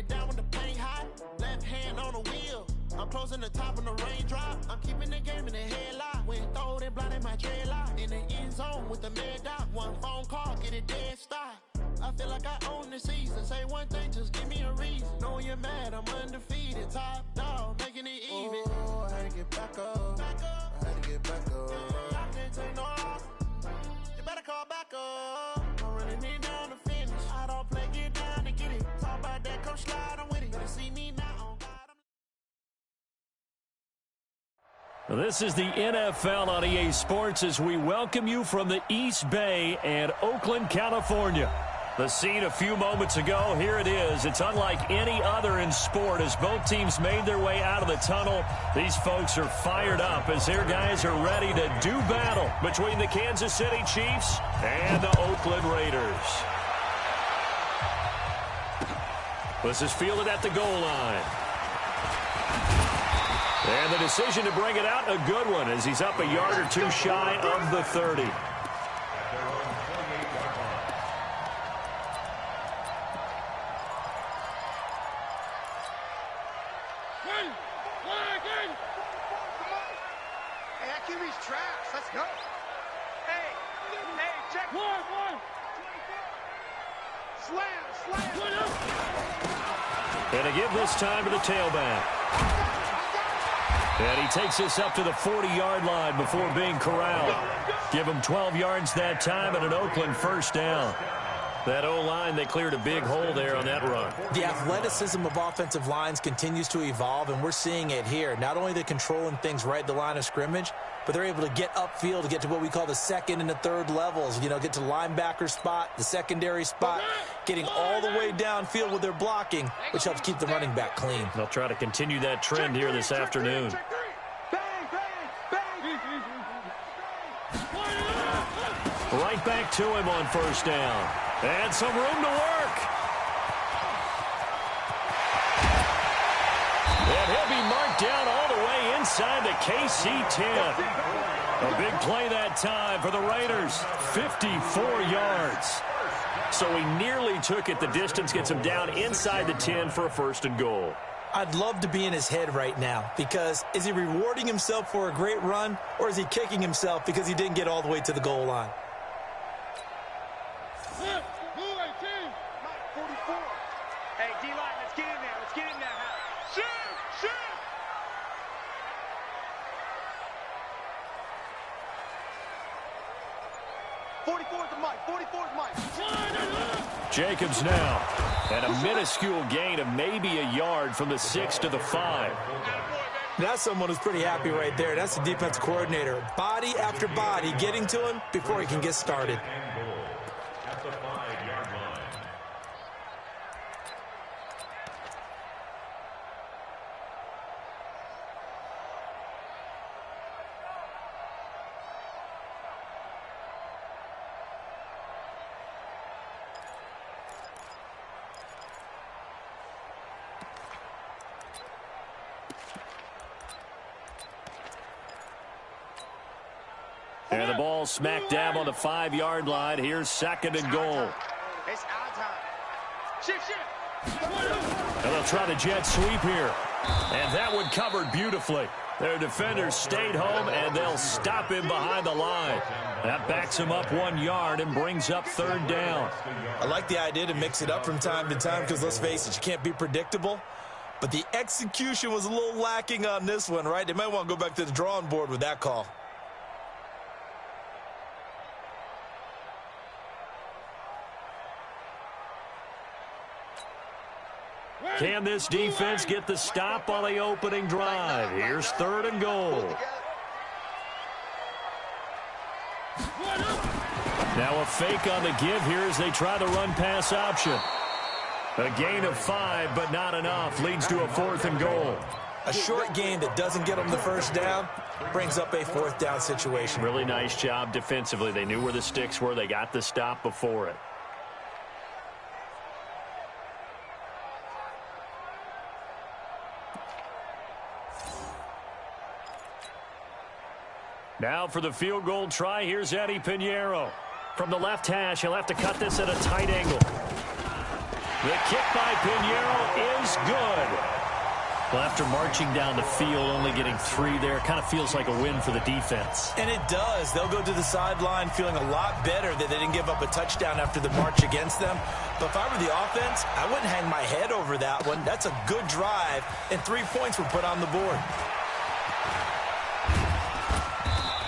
it down when the paint hot. Left hand on the wheel. I'm closing the top on the raindrop. I'm keeping the game in the headlock. When throwed and blinded my dreadlock. In the end zone with the mad dot. One phone call, get it dead stop. I feel like I own the season. Say one thing, just give me a reason. Knowing you're mad, I'm undefeated. Top dog, making it even. Oh, I had to get back up. I had to get back up. I can't take no loss. You better call back up. I'm running it down to finish. I don't play, get down to get it. Talk about that, come slide, I'm with it. Better see me now. This is the NFL on EA Sports as we welcome you from the East Bay and Oakland, California. The scene a few moments ago, here it is. It's unlike any other in sport as both teams made their way out of the tunnel. These folks are fired up as their guys are ready to do battle between the Kansas City Chiefs and the Oakland Raiders. This is fielded at the goal line. And the decision to bring it out, a good one, as he's up a yard or two shy of the 30. Hey, that QB's trash. Let's go. Hey, check. One. Slam. And to give this time to the tailback. And he takes this up to the 40-yard line before being corralled. Give him 12 yards that time and an Oakland first down. That O-line, they cleared a big hole there on that run. The athleticism of offensive lines continues to evolve, and we're seeing it here. Not only they're controlling things right at the line of scrimmage, but they're able to get upfield to get to what we call the second and the third levels. You know, get to linebacker spot, the secondary spot, getting all the way downfield with their blocking, which helps keep the running back clean. They'll try to continue that trend here this afternoon. Right back to him on first down. And some room to work. And he'll be marked down all the way inside the KC-10. A big play that time for the Raiders. 54 yards. So he nearly took it the distance, gets him down inside the 10 for a first and goal. I'd love to be in his head right now, because is he rewarding himself for a great run, or is he kicking himself because he didn't get all the way to the goal line? Hey, D-line, let's get in there. Let's get in there. Shoot! 44's the mic. 44's mic. Jacobs now. And a minuscule gain of maybe a yard from the 6 to the 5. That's someone who's pretty happy right there. That's the defense coordinator. Body after body getting to him before he can get started. And the ball smack dab on the 5-yard line. Here's second and goal. It's our time. Shift. And they'll try the jet sweep here. And that one covered beautifully. Their defenders stayed home, and they'll stop him behind the line. That backs him up 1 yard and brings up third down. I like the idea to mix it up from time to time because, let's face it, you can't be predictable. But the execution was a little lacking on this one, right? They might want to go back to the drawing board with that call. Can this defense get the stop on the opening drive? Here's third and goal. Now a fake on the give here as they try the run-pass option. A gain of 5, but not enough. Leads to a fourth and goal. A short game that doesn't get them the first down brings up a fourth down situation. Really nice job defensively. They knew where the sticks were. They got the stop before it. Now for the field goal try, here's Eddie Pinheiro. From the left hash, he'll have to cut this at a tight angle. The kick by Pinheiro is good. Well, after marching down the field, only getting 3 there, kind of feels like a win for the defense. And it does. They'll go to the sideline feeling a lot better that they didn't give up a touchdown after the march against them. But if I were the offense, I wouldn't hang my head over that one. That's a good drive, and 3 points were put on the board.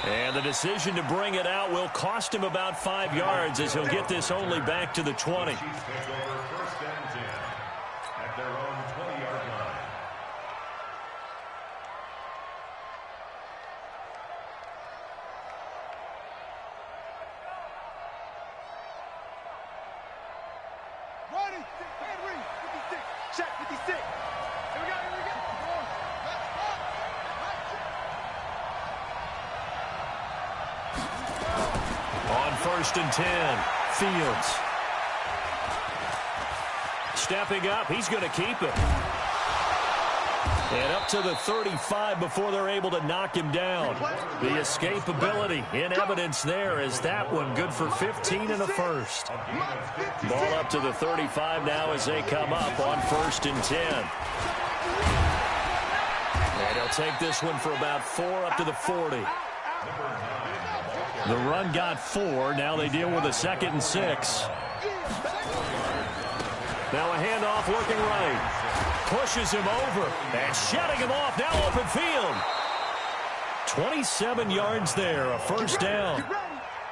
And the decision to bring it out will cost him about 5 yards as he'll get this only back to the 20. Check 56. Here we go, here we go. On 1st and 10, Fields. Stepping up, he's going to keep it. And up to the 35 before they're able to knock him down. The escapability in evidence there is that one good for 15 and a first. Ball up to the 35 now as they come up on 1st and 10. And they'll take this one for about 4 up to the 40. The run got 4. Now they deal with a 2nd and 6. Now a handoff working right. Pushes him over and shutting him off. Now open field. 27 yards there, a first down.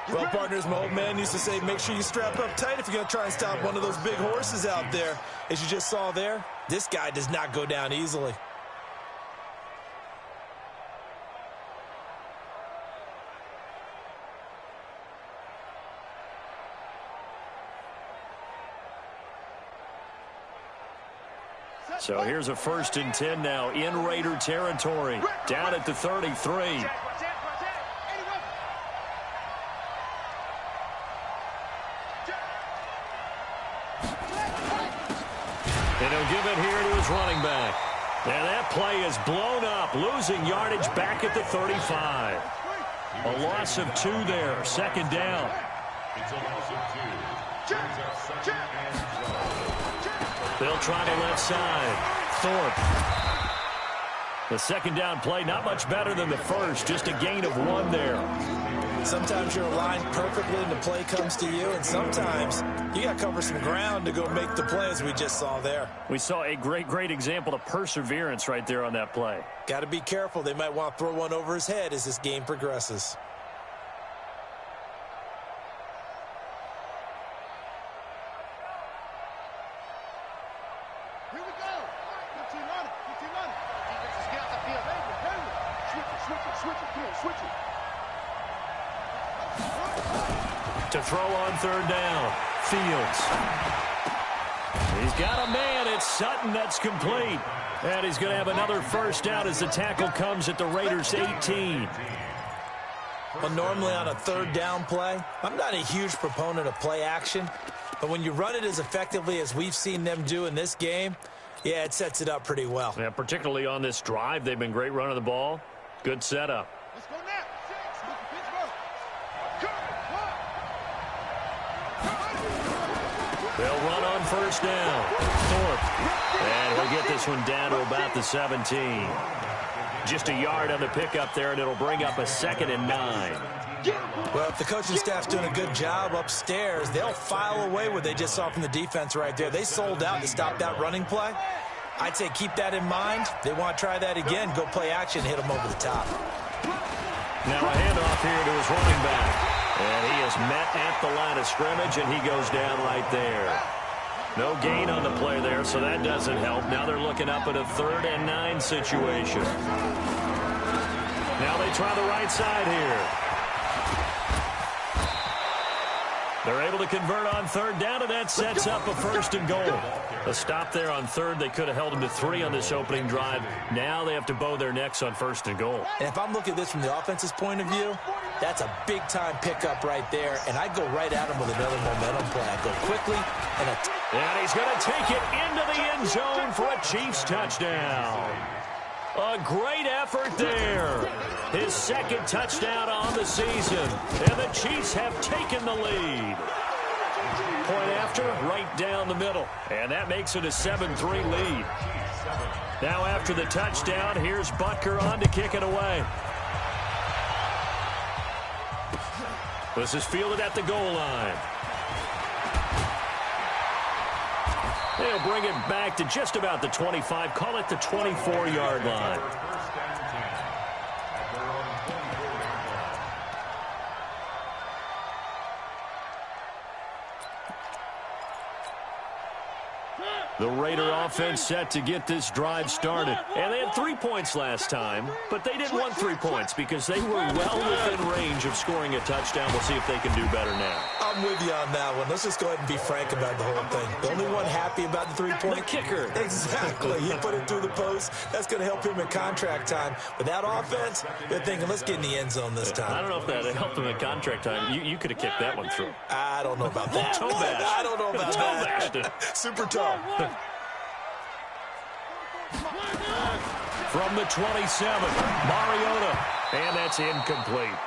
Well, partners, my old man used to say, make sure you strap up tight if you're going to try and stop one of those big horses out there. As you just saw there, this guy does not go down easily. So here's a 1st and 10 now in Raider territory. Down at the 33. And he'll give it here to his running back. And that play is blown up, losing yardage back at the 35. A loss of 2 there, 2nd down. It's a loss of 2. They'll try the left side. Thorpe. The 2nd down play, not much better than the first, just a gain of 1 there. Sometimes you're aligned perfectly and the play comes to you, and sometimes you got to cover some ground to go make the play, as we just saw there. We saw a great example of perseverance right there on that play. Got to be careful. They might want to throw one over his head as this game progresses. To throw on 3rd down, Fields. He's got a man. It's Sutton. That's complete. And he's going to have another first down as the tackle comes at the Raiders' 18. Well, normally on a 3rd down play, I'm not a huge proponent of play action. But when you run it as effectively as we've seen them do in this game, yeah, it sets it up pretty well. Yeah, particularly on this drive, they've been great running the ball. Good setup. Let's go now. 6. They'll run on 1st down. Thorpe. And he'll get this one down to about the 17. Just a yard on the pickup there, and it'll bring up a 2nd and 9. Well, if the coaching staff's doing a good job upstairs, they'll file away what they just saw from the defense right there. They sold out to stop that running play. I'd say keep that in mind. They want to try that again. Go play action, hit them over the top. Now a handoff here to his running back. And he is met at the line of scrimmage, and he goes down right there. No gain on the play there, so that doesn't help. Now they're looking up at a 3rd and 9 situation. Now they try the right side here. They're able to convert on 3rd down, and that sets up a 1st and goal. A stop there on 3rd. They could have held them to 3 on this opening drive. Now they have to bow their necks on 1st and goal. And if I'm looking at this from the offense's point of view, that's a big-time pickup right there, and I'd go right at him with another momentum play. I'd go quickly and And he's going to take it into the end zone for a Chiefs touchdown. A great effort there. His 2nd touchdown on the season. And the Chiefs have taken the lead. point after, right down the middle. And that makes it a 7-3 lead. Now after the touchdown, here's Butker on to kick it away. This is fielded at the goal line. They'll bring it back to just about the 25. Call it the 24-yard line. The Raider offense set to get this drive started. And they had 3 points last time, but they didn't want 3 points because they were well within range of scoring a touchdown. We'll see if they can do better now. I'm with you on that one. Let's just go ahead and be frank about the whole thing. The only one happy about the 3-point? The kicker. Exactly. He put it through the post. That's going to help him in contract time. With that offense, they're thinking, let's get in the end zone this time. I don't know if that helped him in contract time. You could have kicked that one through. I don't know about that. Toe bash. I don't know about that. Super toe. From the 27, Mariota, and that's incomplete.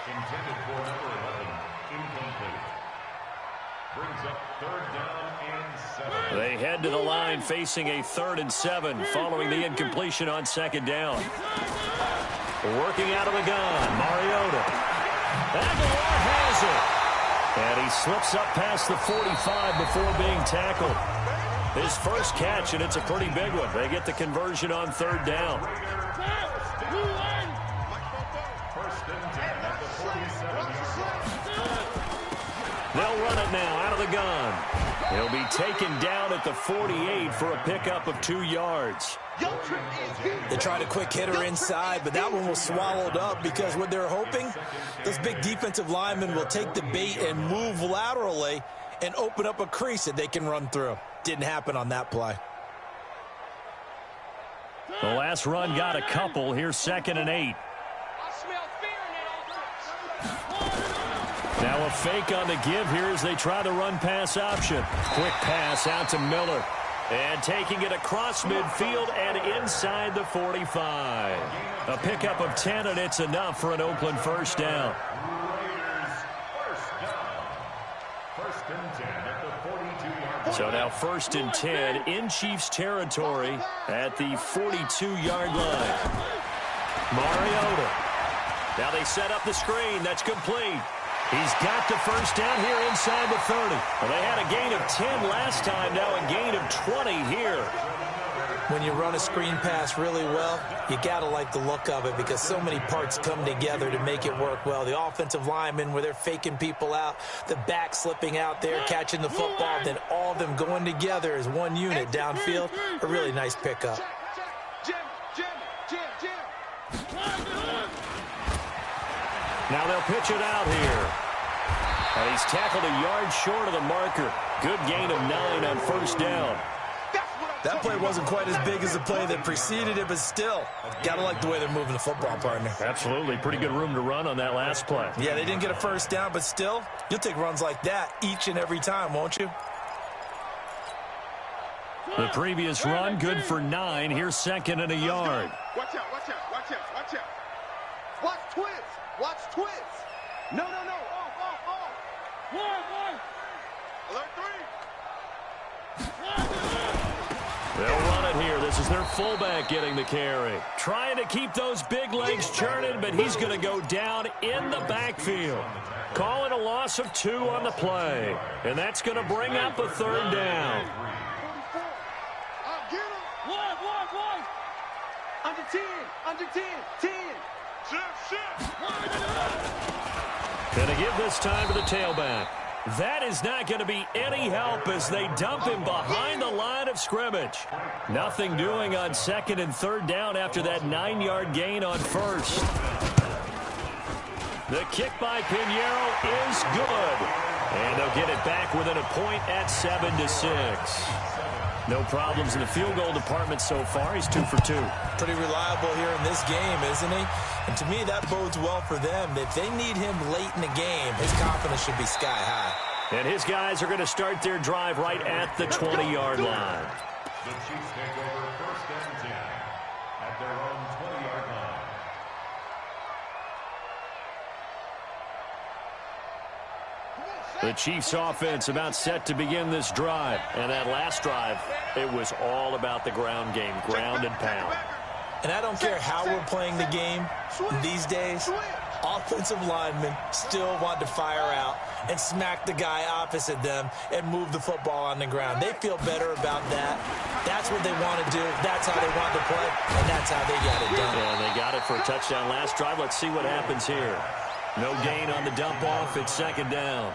Intended for number 11, incomplete. Brings up 3rd down and 7. They head to the line facing a 3rd and 7 following the incompletion on 2nd down. Working out of the gun, Mariota. Aguilar has it. And he slips up past the 45 before being tackled. His first catch, and it's a pretty big one. They get the conversion on 3rd down. They'll run it now out of the gun. He'll be taken down at the 48 for a pickup of 2 yards. They tried a quick hitter inside, but that one was swallowed up because what they're hoping, those big defensive linemen will take the bait and move laterally and open up a crease that they can run through. Didn't happen on that play. The last run got a couple. Here's 2nd and 8. Now a fake on the give here as they try the run-pass option. Quick pass out to Miller. And taking it across midfield and inside the 45. A pickup of 10, and it's enough for an Oakland first down. So now 1st and 10 in Chiefs territory at the 42-yard line. Mariota. Now they set up the screen. That's complete. He's got the first down here inside the 30. Well, they had a gain of 10 last time. Now a gain of 20 here. When you run a screen pass really well, you got to like the look of it because so many parts come together to make it work well. The offensive linemen, where they're faking people out, the back slipping out there, catching the football, then all of them going together as one unit downfield. A really nice pickup. Now they'll pitch it out here. And he's tackled a yard short of the marker. Good gain of 9 on 1st down. That play wasn't quite as big as the play that preceded it, but still, got to like the way they're moving the football, partner. Absolutely. Pretty good room to run on that last play. Yeah, they didn't get a first down, but still, you'll take runs like that each and every time, won't you? The previous run, good for 9. Here's 2nd and a yard. Watch out, watch out, watch out, watch out. Watch twins, watch twins. No, no, no, off. One. Alert 3. They'll run it here. This is their fullback getting the carry. Trying to keep those big legs churning, but he's going to go down in the backfield. Call it a loss of 2 on the play. And that's going to bring up a 3rd down. I'll get him. One. Under 10. 10. Shift. Going to give this time to the tailback. That is not going to be any help as they dump him behind the line of scrimmage. Nothing doing on 2nd and 3rd down after that 9-yard gain on 1st. The kick by Pinheiro is good. And they'll get it back within a point at 7-6. No problems in the field goal department so far. He's 2 for 2. Pretty reliable here in this game, isn't he? And to me, that bodes well for them. If they need him late in the game, his confidence should be sky high. And his guys are going to start their drive right at the 20-yard line. The Chiefs take over 1st and 10 at their own 20-yard line. The Chiefs offense about set to begin this drive. And that last drive, it was all about the ground game, ground and pound. And I don't care how we're playing the game these days, offensive linemen still want to fire out and smack the guy opposite them and move the football on the ground. They feel better about that. That's what they want to do. That's how they want to play, and that's how they got it done. Yeah, they got it for a touchdown last drive. Let's see what happens here. No gain on the dump off. It's second down.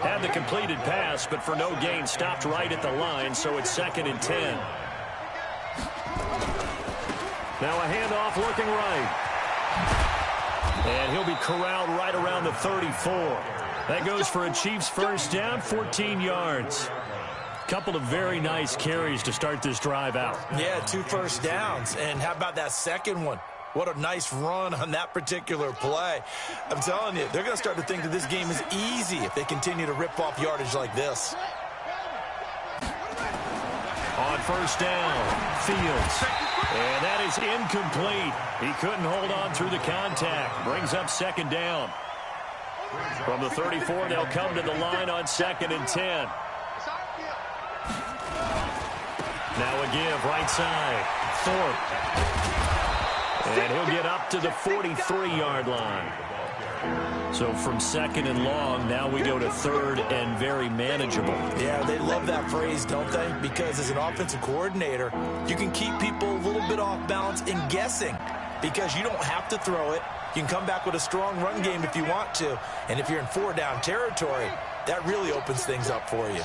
Had the completed pass, but for no gain, stopped right at the line, so it's 2nd and 10. Now a handoff looking right. And he'll be corralled right around the 34. That goes for a Chiefs first down, 14 yards. Couple of very nice carries to start this drive out. Yeah, 2 first downs. And how about that second one? What a nice run on that particular play. I'm telling you, they're going to start to think that this game is easy if they continue to rip off yardage like this. On first down, Fields. And that is incomplete. He couldn't hold on through the contact. Brings up second down. From the 34, they'll come to the line on 2nd and 10. Now a give right side. Thorpe. And he'll get up to the 43-yard line. So from 2nd and long, now we go to 3rd and very manageable. Yeah, they love that phrase, don't they? Because as an offensive coordinator, you can keep people a little bit off balance in guessing because you don't have to throw it. You can come back with a strong run game if you want to. And if you're in 4-down territory, that really opens things up for you.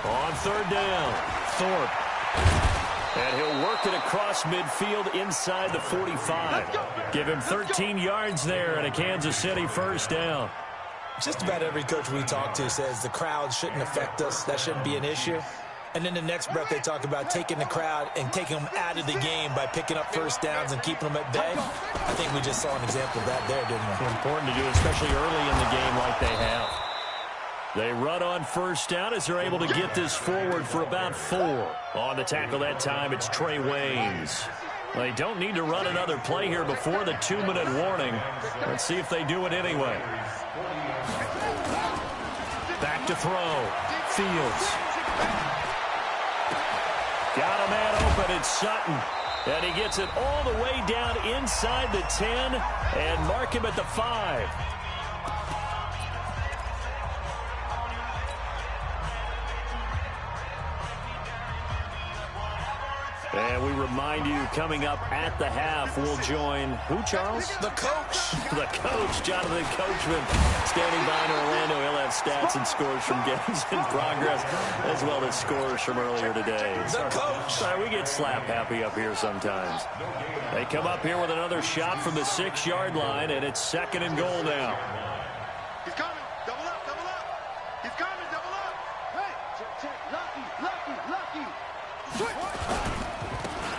On 3rd down, Thorpe. And he'll work it across midfield inside the 45. Give him 13 yards there and a Kansas City first down. Just about every coach we talk to says the crowd shouldn't affect us. That shouldn't be an issue. And then the next breath they talk about taking the crowd and taking them out of the game by picking up first downs and keeping them at bay. I think we just saw an example of that there, didn't we? Important to do, especially early in the game like they have. They run on first down as they're able to get this forward for about 4. On the tackle that time, it's Trey Waynes. They don't need to run another play here before the 2-minute warning. Let's see if they do it anyway. Back to throw. Fields. Got a man open. It's Sutton. And he gets it all the way down inside the 10 and mark him at the 5. And we remind you, coming up at the half, we'll join who, Charles? The coach. The coach, Jonathan Coachman, standing by in Orlando. He'll have stats and scores from games in progress, as well as scores from earlier today. The coach. Sorry, we get slap happy up here sometimes. They come up here with another shot from the 6-yard line, and it's 2nd and goal now. He's coming. Double up, double up. He's coming, double up. Hey, check. Lucky. Switch.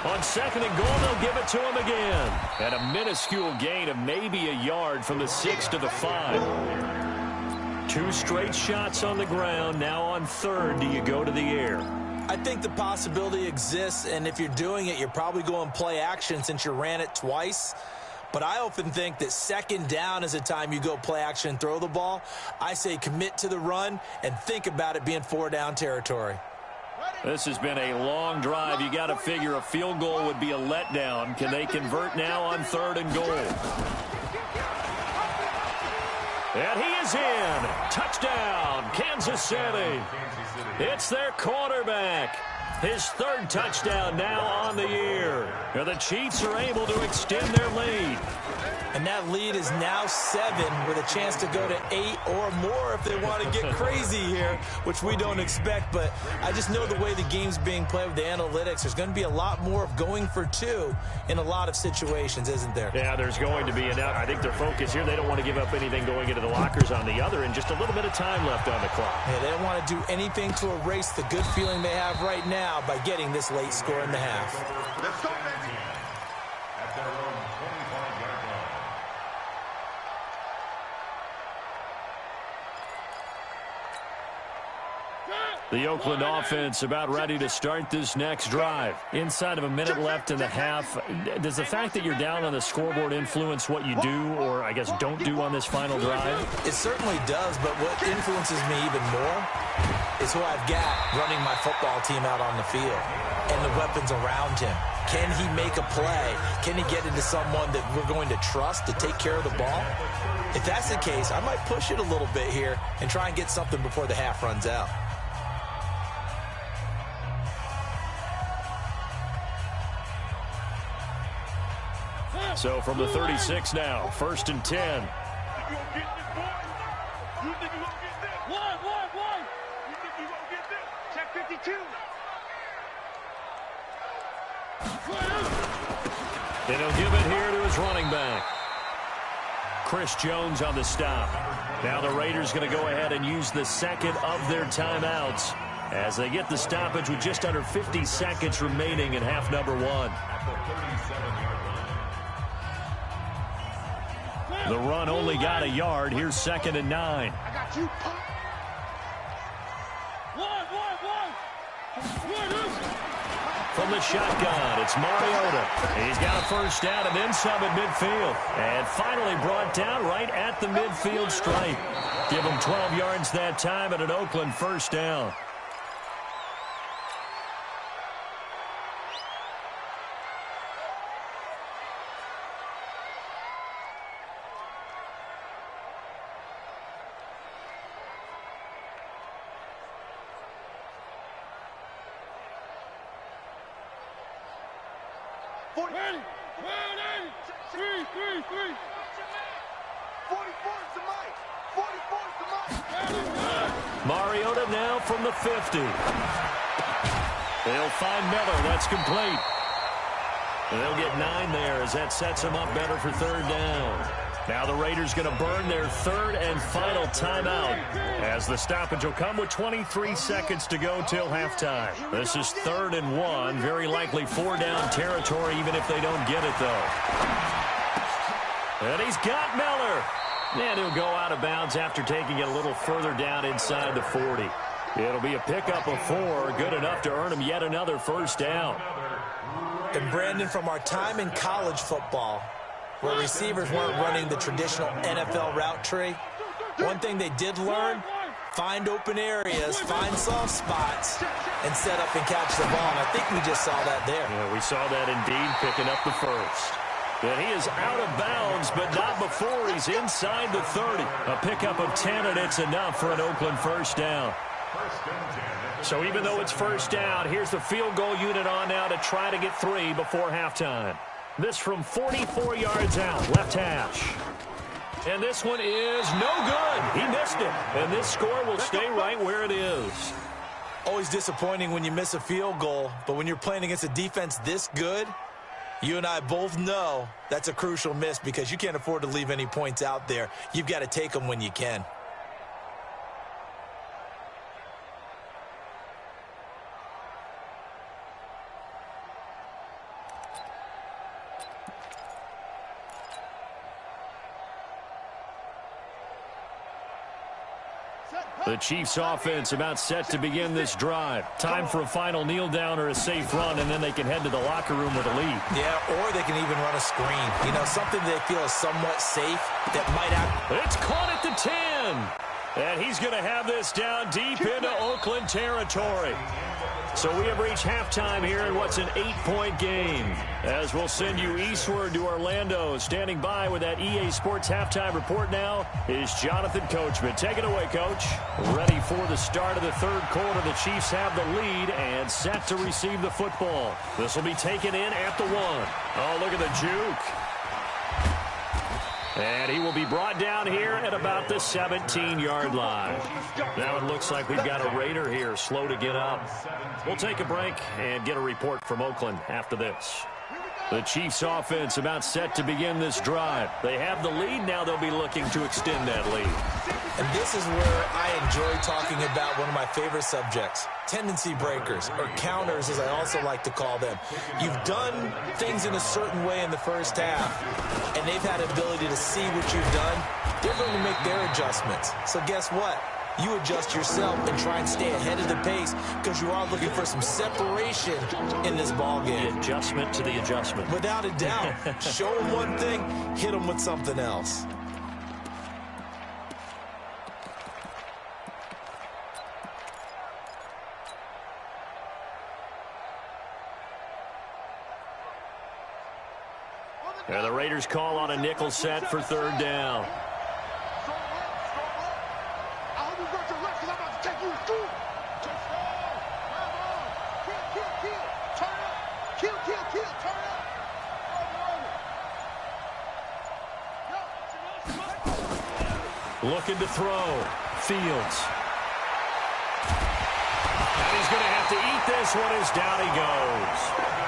On 2nd and goal, they'll give it to him again. And a minuscule gain of maybe a yard from the 6 to the 5. 2 straight shots on the ground. Now on 3rd, do you go to the air? I think the possibility exists, and if you're doing it, you're probably going play action since you ran it twice. But I often think that 2nd down is a time you go play action and throw the ball. I say commit to the run and think about it being 4-down territory. This has been a long drive. You got to figure a field goal would be a letdown. Can they convert now on 3rd and goal? And he is in. Touchdown, Kansas City. It's their quarterback. His 3rd touchdown now on the year. And the Chiefs are able to extend their lead. And that lead is now 7 with a chance to go to 8 or more if they want to get crazy here, which we don't expect. But I just know the way the game's being played with the analytics, there's going to be a lot more of going for 2 in a lot of situations, isn't there? Yeah, there's going to be. And I think their focus here, they don't want to give up anything going into the lockers on the other, and just a little bit of time left on the clock. Yeah, they don't want to do anything to erase the good feeling they have right now by getting this late score in the half. Let's go, baby. At their own 25-yard line. The Oakland offense about ready to start this next drive. Inside of a minute left in the half, does the fact that you're down on the scoreboard influence what you do, or I guess don't do on this final drive? It certainly does, but what influences me even more is who I've got running my football team out on the field and the weapons around him. Can he make a play? Can he get into someone that we're going to trust to take care of the ball? If that's the case, I might push it a little bit here and try and get something before the half runs out. So from the 36 now, 1st and 10. And he'll give it here to his running back. Chris Jones on the stop. Now the Raiders going to go ahead and use the second of their timeouts as they get the stoppage with just under 50 seconds remaining in half number 1. The run only got a yard. Here's 2nd and 9. I got you. From the shotgun, it's Mariota. He's got a first down and then some at midfield. And finally brought down right at the midfield stripe. Give him 12 yards that time and an Oakland first down. Mariota now from the 50. They'll find Miller. That's complete. They'll get 9 there as that sets them up better for 3rd down. Now the Raiders going to burn their 3rd and final timeout as the stoppage will come with 23 seconds to go till halftime. This is 3rd and 1. Very likely 4-down territory even if they don't get it, though. And he's got Miller. And he'll go out of bounds after taking it a little further down inside the 40. It'll be a pickup of 4, good enough to earn him yet another first down. And Brandon, from our time in college football, where receivers weren't running the traditional NFL route tree, one thing they did learn, find open areas, find soft spots, and set up and catch the ball. And I think we just saw that there. Yeah, we saw that indeed, picking up the first. And he is out of bounds, but not before he's inside the 30. A pickup of 10, and it's enough for an Oakland first down. So even though it's first down, here's the field goal unit on now to try to get 3 before halftime. This from 44 yards out, left hash. And this one is no good. He missed it. And this score will stay right where it is. Always disappointing when you miss a field goal, but when you're playing against a defense this good, you and I both know that's a crucial miss because you can't afford to leave any points out there. You've got to take them when you can. The Chiefs offense about set to begin this drive. Time for a final kneel down or a safe run, and then they can head to the locker room with a lead. Yeah, or they can even run a screen. You know, something they feel is somewhat safe that might have. It's caught at the 10. And he's going to have this down deep into Oakland territory. So we have reached halftime here in what's an 8-point game. As we'll send you eastward to Orlando. Standing by with that EA Sports halftime report now is Jonathan Coachman. Take it away, Coach. Ready for the start of the 3rd quarter. The Chiefs have the lead and set to receive the football. This will be taken in at the 1. Oh, look at the juke. And he will be brought down here at about the 17-yard line. Now it looks like we've got a Raider here slow to get up. We'll take a break and get a report from Oakland after this. The Chiefs offense about set to begin this drive. They have the lead. Now they'll be looking to extend that lead. And this is where I enjoy talking about one of my favorite subjects, tendency breakers, or counters as I also like to call them. You've done things in a certain way in the first half, and they've had the ability to see what you've done. They're going to make their adjustments. So guess what? you adjust yourself and try and stay ahead of the pace because you are looking for some separation in this ball game. The adjustment to the adjustment. Without a doubt. Show them one thing, hit them with something else. And the Raiders call on a nickel set for third down. Looking to throw. Fields. And he's going to have to eat this one as down he goes.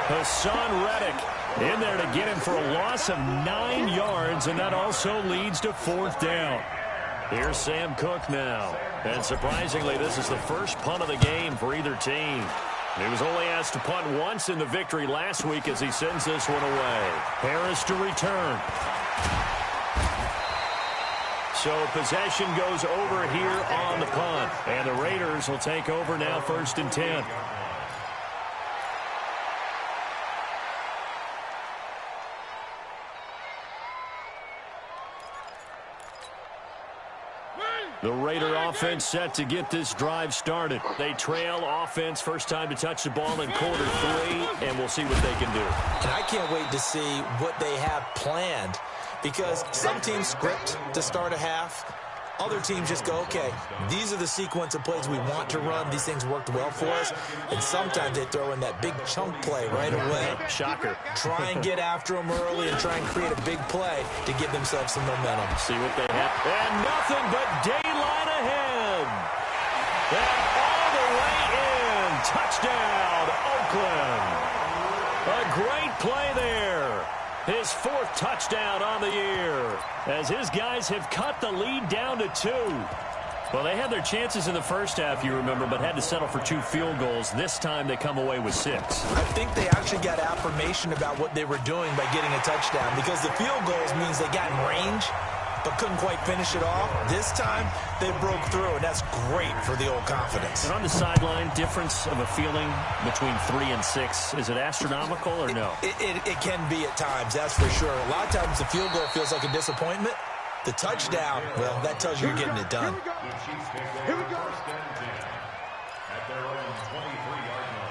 Hassan Reddick in there to get him for a loss of 9 yards, and that also leads to fourth down. Here's Sam Cook now. And surprisingly, this is the first punt of the game for either team. He was only asked to punt once in the victory last week as he sends this one away. Harris to return. So possession goes over here on the punt. And the Raiders will take over now, 1st and 10. The Raider offense set to get this drive started. They trail offense, first time to touch the ball in quarter 3, and we'll see what they can do. And I can't wait to see what they have planned, because some teams script to start a half. Other teams just go, okay, these are the sequence of plays we want to run. These things worked well for us. And sometimes they throw in that big chunk play right away. Shocker. Try and get after them early and try and create a big play to give themselves some momentum. See what they have. And nothing but daylight ahead. And all the way in. Touchdown, Oakland. A great play there. His 4th touchdown on the year, as his guys have cut the lead down to 2. Well, they had their chances in the first half, you remember, but had to settle for 2 field goals. This time they come away with 6. I think they actually got affirmation about what they were doing by getting a touchdown, because the field goals means they got in range but couldn't quite finish it off. This time, they broke through, and that's great for the old confidence. And on the sideline, difference of a feeling between 3 and 6, is it astronomical or no? It can be at times, that's for sure. A lot of times the field goal feels like a disappointment. The touchdown, well, that tells you you're getting it done. Here we go. At their own 23-yard line.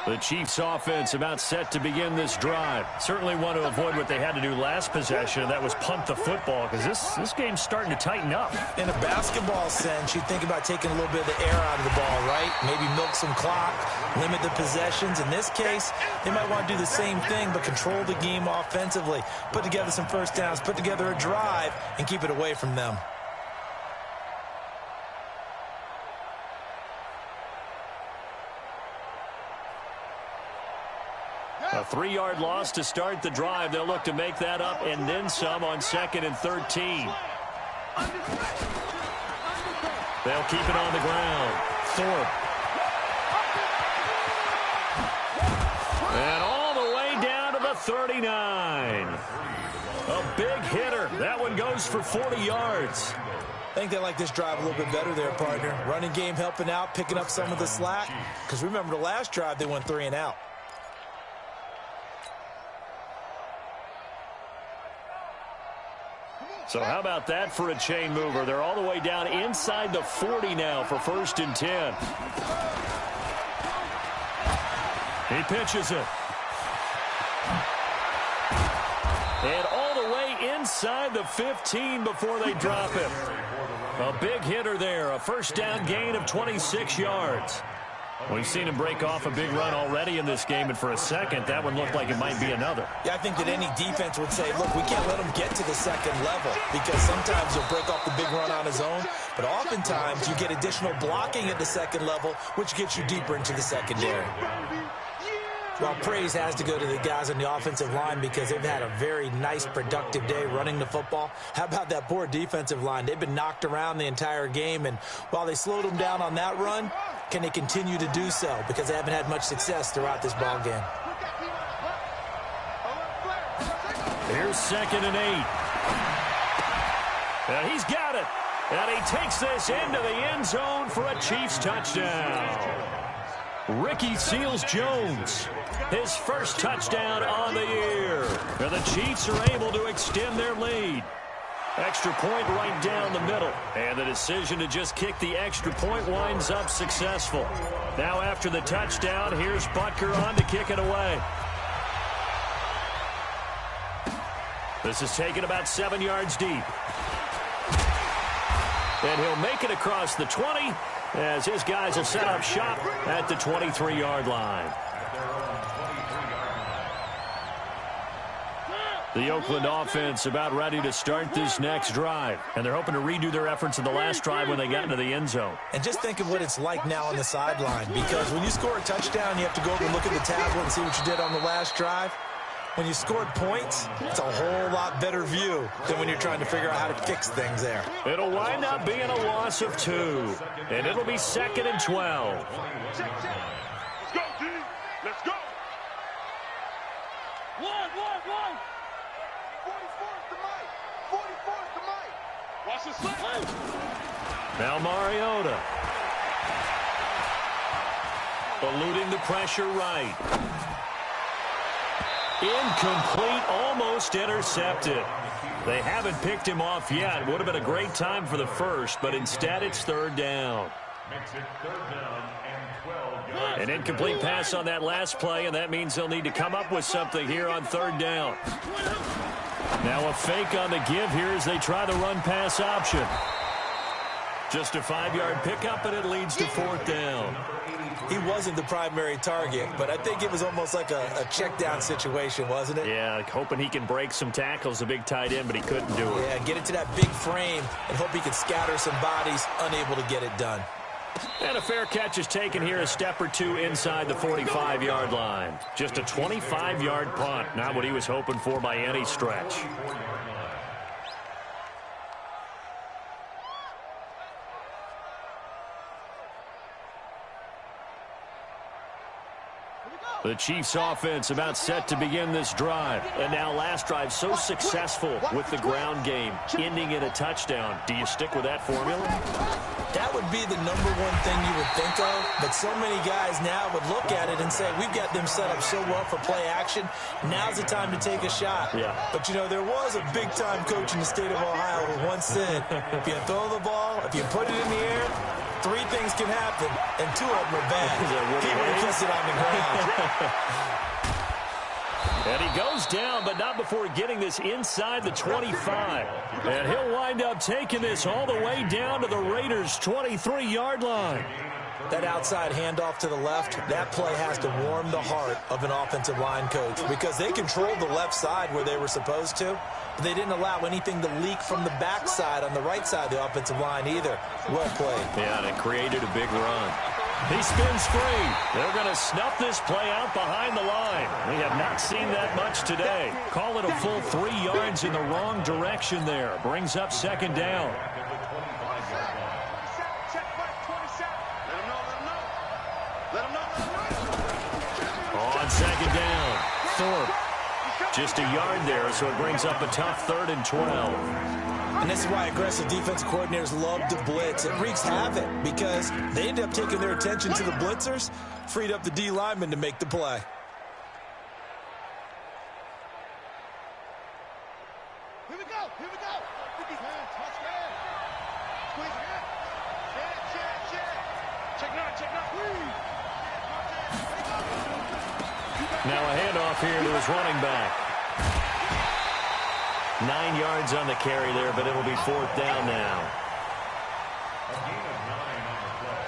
The Chiefs offense about set to begin this drive. Certainly want to avoid what they had to do last possession, and that was punt the football, because this game's starting to tighten up. In a basketball sense, you think about taking a little bit of the air out of the ball, right? Maybe milk some clock, limit the possessions. In this case, they might want to do the same thing, but control the game offensively. Put together some first downs, put together a drive, and keep it away from them. A 3-yard loss to start the drive. They'll look to make that up and then some on 2nd and 13. They'll keep it on the ground. Thorpe. And all the way down to the 39. A big hitter. That one goes for 40 yards. I think they like this drive a little bit better there, partner. Running game helping out, picking up some of the slack. Because remember the last drive, they went 3 and out. So how about that for a chain mover? They're all the way down inside the 40 now for 1st and 10. He pitches it. And all the way inside the 15 before they drop him. A big hitter there. A first down gain of 26 yards. We've seen him break off a big run already in this game, and for a second, that one looked like it might be another. Yeah, I think that any defense would say, look, we can't let him get to the second level, because sometimes he'll break off the big run on his own, but oftentimes you get additional blocking at the second level, which gets you deeper into the secondary. Well, praise has to go to the guys on the offensive line because they've had a very nice, productive day running the football. How about that poor defensive line? They've been knocked around the entire game, and while they slowed them down on that run, can they continue to do so? Because they haven't had much success throughout this ball game. Here's 2nd and 8. And he's got it. And he takes this into the end zone for a Chiefs touchdown. Ricky Seals-Jones, his first touchdown on the year. And the Chiefs are able to extend their lead. Extra point right down the middle. And the decision to just kick the extra point winds up successful. Now after the touchdown, here's Butker on to kick it away. This is taken about 7 yards deep. And he'll make it across the 20 as his guys will set up shop at the 23-yard line. The Oakland offense about ready to start this next drive. And they're hoping to redo their efforts in the last drive when they got into the end zone. And just think of what it's like now on the sideline. Because when you score a touchdown, you have to go over and look at the tablet and see what you did on the last drive. When you scored points, it's a whole lot better view than when you're trying to figure out how to fix things there. It'll wind up being a loss of 2. And it'll be 2nd and 12. Let's go, D. Let's go. One. 44's the mic. 44's the mic. Watch the slip. Now Mariota. Eluding the pressure right. Incomplete, almost intercepted. They haven't picked him off yet. Would have been a great time for the first, but instead it's 3rd down. Makes it 3rd down and 12 yards. An incomplete pass on that last play, and that means they'll need to come up with something here on 3rd down. Now a fake on the give here as they try the run-pass option. Just a 5-yard pickup, and it leads to 4th down. He wasn't the primary target, but I think it was almost like a check-down situation, wasn't it? Yeah, hoping he can break some tackles, a big tight end, but he couldn't do it. Yeah, get it to that big frame and hope he can scatter some bodies, unable to get it done. And a fair catch is taken here, a step or two inside the 45-yard line. Just a 25-yard punt, not what he was hoping for by any stretch. The Chiefs offense about set to begin this drive. And now last drive so successful with the ground game, ending in a touchdown. Do you stick with that formula? That would be the number one thing you would think of, but so many guys now would look at it and say, we've got them set up so well for play action, now's the time to take a shot. Yeah. But, you know, there was a big-time coach in the state of Ohio who once said, if you throw the ball, if you put it in the air, 3 things can happen, and 2 of them are bad. He would have kissed it on the ground. And he goes down, but not before getting this inside the 25. And he'll wind up taking this all the way down to the Raiders' 23-yard line. That outside handoff to the left, that play has to warm the heart of an offensive line coach because they controlled the left side where they were supposed to, but they didn't allow anything to leak from the backside on the right side of the offensive line either. Well played. Yeah, and it created a big run. He spins free. They're going to snuff this play out behind the line. We have not seen that much today. Call it a full 3 yards in the wrong direction there. Brings up 2nd down. On 2nd down, Thorpe. Just a yard there, so it brings up a tough 3rd and 12. And this is why aggressive defense coordinators love to blitz. It wreaks havoc because they end up taking their attention to the blitzers, freed up the D lineman to make the play. Here we go. Touchdown. Squeeze it. Check it out. Now a handoff here to his running back. 9 yards on the carry there, but it'll be 4th down now. A gain of 9 on the play,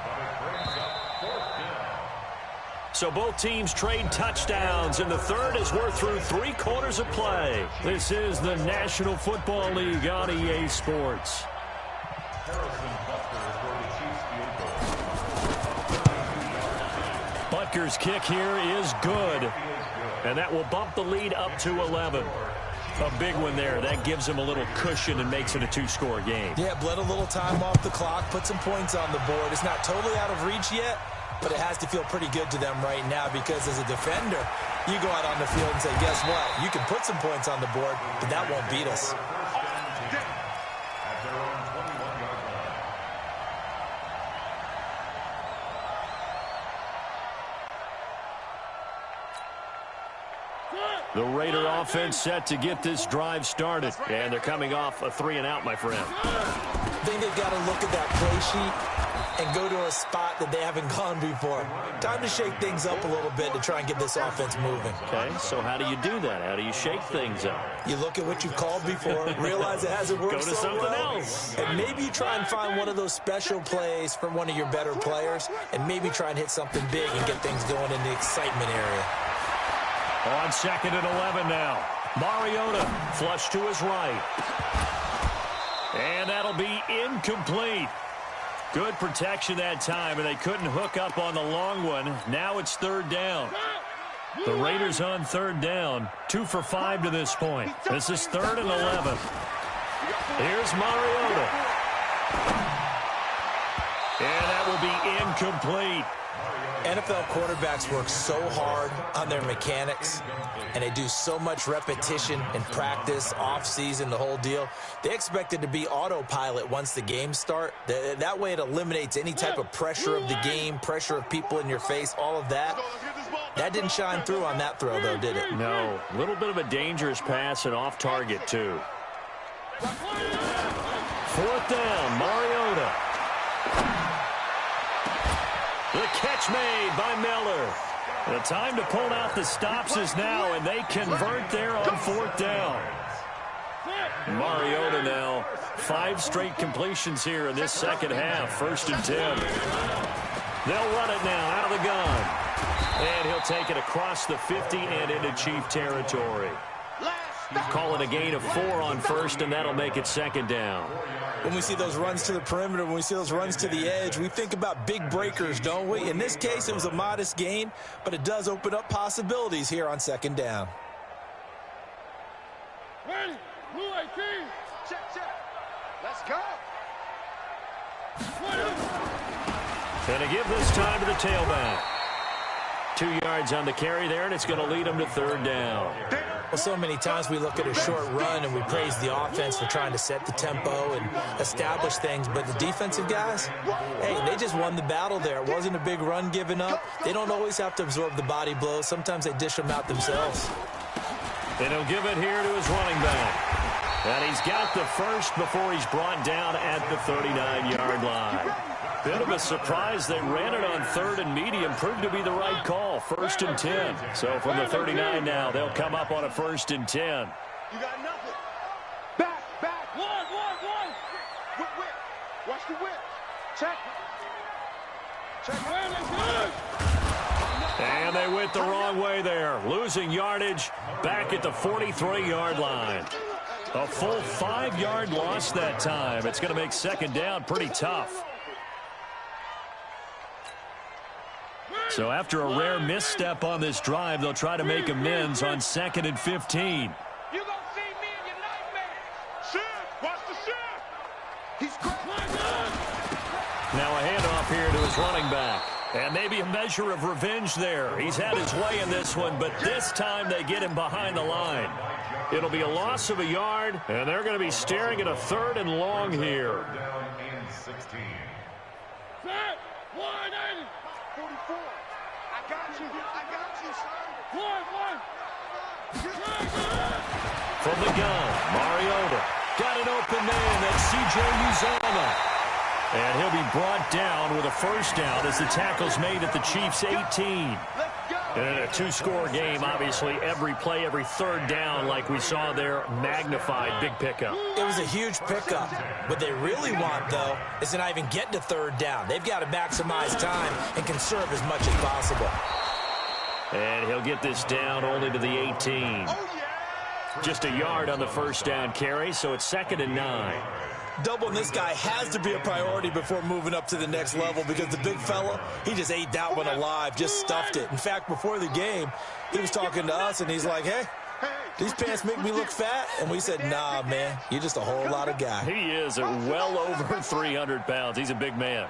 but it brings up 4th down. So both teams trade touchdowns, and the third as we're through 3 quarters of play. This is the National Football League on EA Sports. Harrison Butker for the Chiefs field goal. Butker's kick here is good, and that will bump the lead up to 11. A big one there. That gives him a little cushion and makes it a 2-score game. Yeah, bled a little time off the clock, put some points on the board. It's not totally out of reach yet, but it has to feel pretty good to them right now because as a defender, you go out on the field and say, guess what? You can put some points on the board, but that won't beat us. The Raider offense set to get this drive started. And they're coming off a 3-and-out, my friend. I think they've got to look at that play sheet and go to a spot that they haven't gone before. Time to shake things up a little bit to try and get this offense moving. Okay, so how do you do that? How do you shake things up? You look at what you've called before, realize it hasn't worked Go to so something well, else. and maybe you try and find one of those special plays from one of your better players, and maybe try and hit something big and get things going in the excitement area. On 2nd and 11 now. Mariota flush to his right. And that'll be incomplete. Good protection that time, and they couldn't hook up on the long one. Now it's 3rd down. The Raiders on 3rd down. 2 for 5 to this point. This is 3rd and 11. Here's Mariota. And that will be incomplete. NFL quarterbacks work so hard on their mechanics, and they do so much repetition in practice, off-season, the whole deal. They expect it to be autopilot once the games start. That way it eliminates any type of pressure of the game, pressure of people in your face, all of that. That didn't shine through on that throw, though, did it? No. A little bit of a dangerous pass and off target, too. 4th down, Mariota. The catch made by Miller. The time to pull out the stops is now, and they convert there on 4th down. Mariota now, 5 straight completions here in this second half. 1st and 10. They'll run it now out of the gun. And he'll take it across the 50 and into Chief territory. Call it a gain of 4 on 1st, and that'll make it 2nd down. When we see those runs to the perimeter, when we see those runs to the edge, we think about big breakers, don't we? In this case, it was a modest gain, but it does open up possibilities here on 2nd down. Ready? Blue 18. Check, check. Let's go. Going to give this time to the tailback. 2 yards on the carry there, and it's going to lead them to 3rd down. Well, so many times we look at a short run and we praise the offense for trying to set the tempo and establish things, but the defensive guys, hey, they just won the battle there. It wasn't a big run given up. They don't always have to absorb the body blows. Sometimes they dish them out themselves. And he'll give it here to his running back. And he's got the first before he's brought down at the 39-yard line. Bit of a surprise. They ran it on 3rd and medium. Proved to be the right call. 1st and 10. So from the 39 now, they'll come up on a 1st and 10. You got nothing. Back, back. One. Whip. Watch the whip. Check. And they went the wrong way there. Losing yardage back at the 43-yard line. A full 5-yard loss that time. It's going to make 2nd down pretty tough. So after a rare misstep on this drive, they'll try to make amends on 2nd and 15. You gonna see me in your nightmares. Shift. Watch the shift. He's great. Now a handoff here to his running back. And maybe a measure of revenge there. He's had his way in this one, but this time they get him behind the line. It'll be a loss of a yard, and they're going to be staring at a 3rd and long here. Down and 16. Set. 180. 44. I got you, son. One. From the gun, Mariota. Got an open man. That's C.J. Uzomah. And he'll be brought down with a 1st down as the tackle's made at the Chiefs' 18. And in a 2-score game, obviously, every play, every 3rd down, like we saw there, magnified, big pickup. It was a huge pickup. What they really want, though, is to not even get to 3rd down. They've got to maximize time and conserve as much as possible. And he'll get this down only to the 18. Just a yard on the 1st down carry, so it's 2nd and 9. Doubling this guy has to be a priority before moving up to the next level because the big fella, he just ate that one alive, just stuffed it. In fact, before the game, he was talking to us, and he's like, hey, these pants make me look fat. And we said, nah, man, you're just a whole lot of guy. He is well over 300 pounds. He's a big man.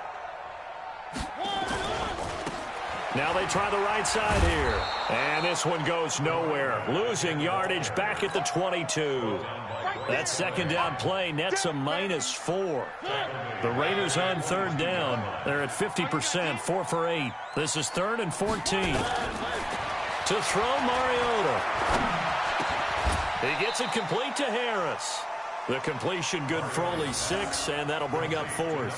Now they try the right side here. And this one goes nowhere. Losing yardage back at the 22. That 2nd down play nets a -4. The Raiders on 3rd down. They're at 50%, 4 for 8. This is 3rd and 14. To throw Mariota. He gets it complete to Harris. The completion good for only 6, and that'll bring up 4th.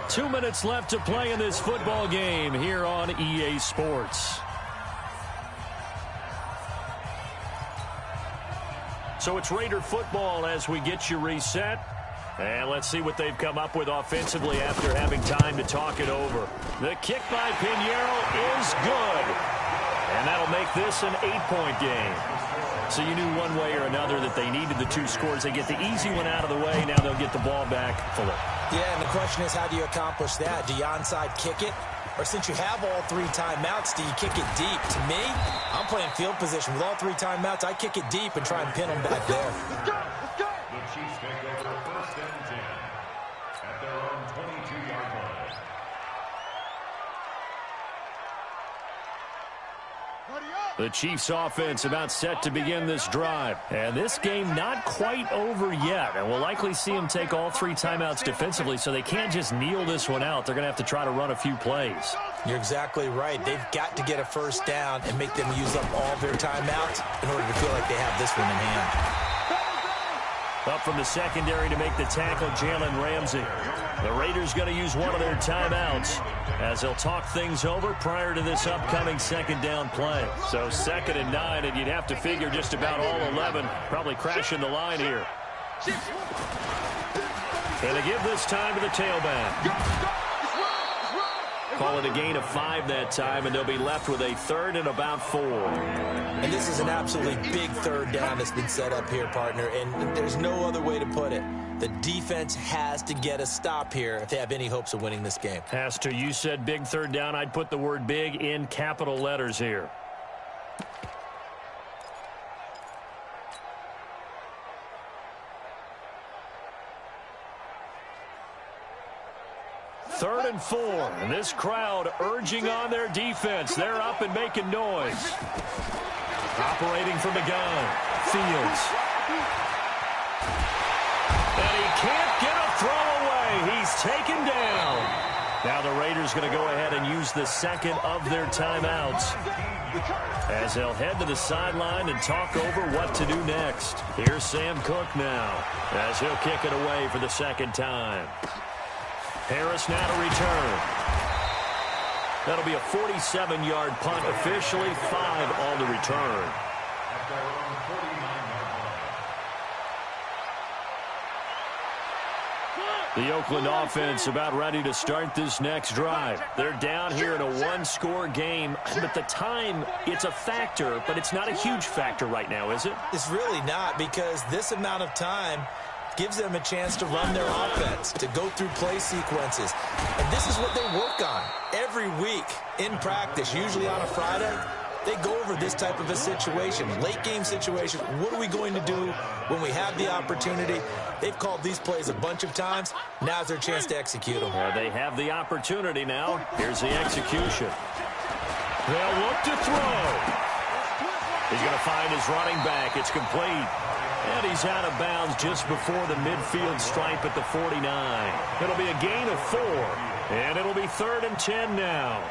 2 minutes left to play in this football game here on EA Sports. So it's Raider football as we get you reset. And let's see what they've come up with offensively after having time to talk it over. The kick by Pinheiro is good. And that'll make this an 8-point game. So you knew one way or another that they needed the 2 scores. They get the easy one out of the way. Now they'll get the ball back fully. Yeah, and the question is, how do you accomplish that? Do you onside kick it? Or since you have all 3 timeouts, do you kick it deep? To me, I'm playing field position. With all 3 timeouts, I kick it deep and try and pin them back there. The Chiefs take over 1st and 10 at their own 22-yard line. The Chiefs offense about set to begin this drive. And this game not quite over yet. And we'll likely see them take all 3 timeouts defensively, so they can't just kneel this one out. They're going to have to try to run a few plays. You're exactly right. They've got to get a 1st down and make them use up all their timeouts in order to feel like they have this one in hand. Up from the secondary to make the tackle, Jalen Ramsey. The Raiders going to use one of their timeouts as they'll talk things over prior to this upcoming 2nd down play. So 2nd and 9, and you'd have to figure just about all 11 probably crashing the line here. And they give this time to the tailback. Call it a gain of 5 that time, and they'll be left with a 3rd and about 4. And this is an absolutely big 3rd down that's been set up here, partner, and there's no other way to put it. The defense has to get a stop here if they have any hopes of winning this game. Has to. You said big 3rd down. I'd put the word big in capital letters here. Third and 4, and this crowd urging on their defense. They're up and making noise. Operating from the gun, Fields. And he can't get a throw away. He's taken down. Now the Raiders going to go ahead and use the 2nd of their timeouts as they'll head to the sideline and talk over what to do next. Here's Sam Cook now as he'll kick it away for the 2nd time. Harris now to return. That'll be a 47-yard punt, officially 5 on the return. At their own 49-yard line. The Oakland offense about ready to start this next drive. They're down here in a 1-score game, but the time, it's a factor, but it's not a huge factor right now, is it? It's really not, because this amount of time gives them a chance to run their offense, to go through play sequences. And this is what they work on every week in practice, usually on a Friday. They go over this type of a situation, late game situation. What are we going to do when we have the opportunity? They've called these plays a bunch of times. Now's their chance to execute them. They have the opportunity now. Here's the execution. They'll look to throw. He's going to find his running back. It's complete. And he's out of bounds just before the midfield stripe at the 49. It'll be a gain of 4, and it'll be 3rd and 10 now.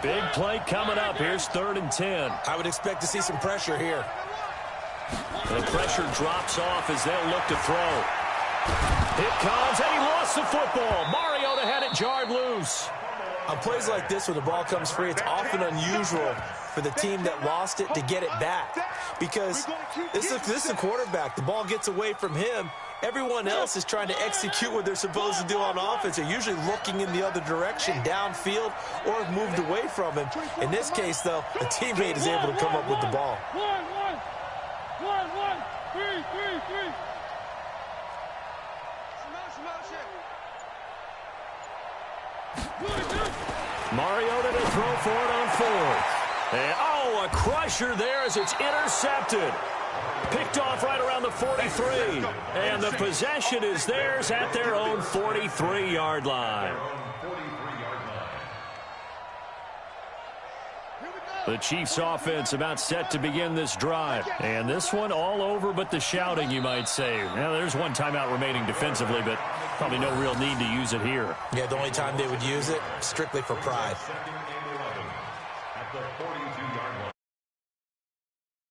Big play coming up. Here's 3rd and 10. I would expect to see some pressure here. The pressure drops off as they'll look to throw. It comes, and he lost the football. Mariota had it jarred loose. On plays like this where the ball comes free, it's often unusual for the team that lost it to get it back, because this is a quarterback. The ball gets away from him. Everyone else is trying to execute what they're supposed to do on offense. They're usually looking in the other direction, downfield, or have moved away from him. In this case, though, the teammate is able to come up with the ball. Three. Mariota to throw for it on 4th. And, a crusher there as it's intercepted. Picked off right around the 43. And the possession is theirs at their own 43-yard line. The The Chiefs offense about set to begin this drive. And this one all over but the shouting, you might say. Now, there's one timeout remaining defensively, but probably no real need to use it here. Yeah, the only time they would use it, strictly for pride. Second and 11 at the 42-yard line.